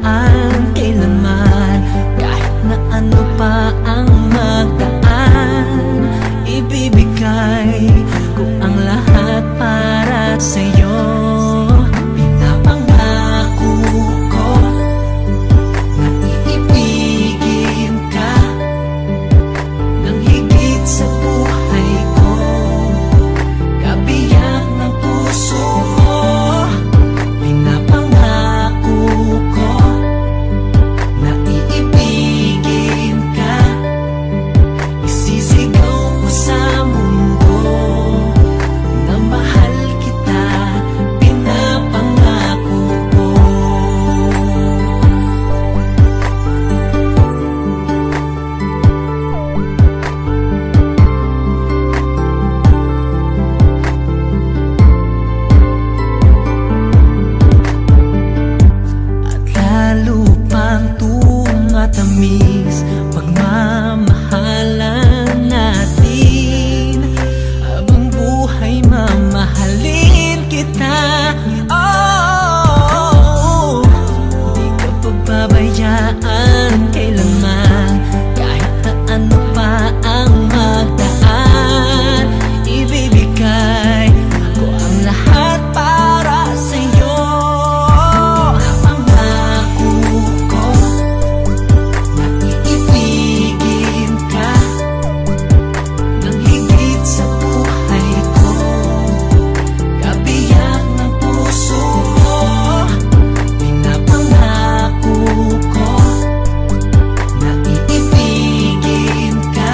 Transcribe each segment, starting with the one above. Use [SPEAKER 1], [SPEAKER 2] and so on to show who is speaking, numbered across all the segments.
[SPEAKER 1] magdaan kailanman. Kahit na ano pa ang magdaan, ibibigay ko ang lahat para sa'yo. Pinapangako ko na iibigin ka ng higit sa buhay ko, kabiyak ng puso mo. Pinapangako ko na iibigin ka, isisigaw ko sa mundo na mahal kita. Pinapangako ko. At lalo pang tumatamis pagmamahalan natin. Habang buhay mamahalin kita. Oh, di ka pababayaan kailanman. Kahit na ano pa ang magdaan, ibibigay ko ang lahat para sa'yo. Napangako ko na iibigin ka ng higit sa buhay ko, kabiyak ng puso mo. Pinapangako ko na iibigin ka,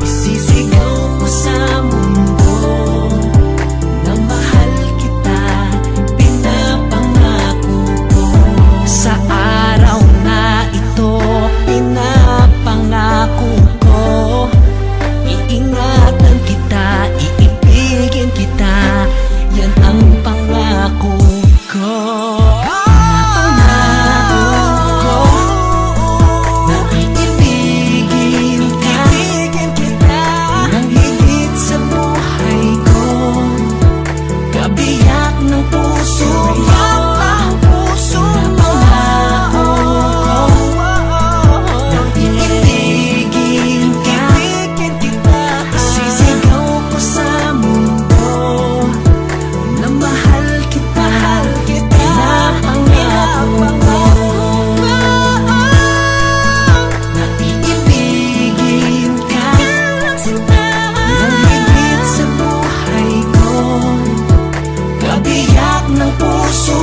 [SPEAKER 1] isisigaw ko sa mundo na mahal kita. Pinapangako ko. Sa araw na ito, pinapangako ko, iingatan kita, iibigin kita. Yan ang pangako ko. Pinapangako ko na iibigin ka ng higit sa buhay ko, kabiyak ng puso mo. Pinapangako ko na iibigin ka, isisigaw ko sa mundo na mahal kita. Pinapangako ko na iibigin ka ng higit sa buhay ko, kabiyak ng puso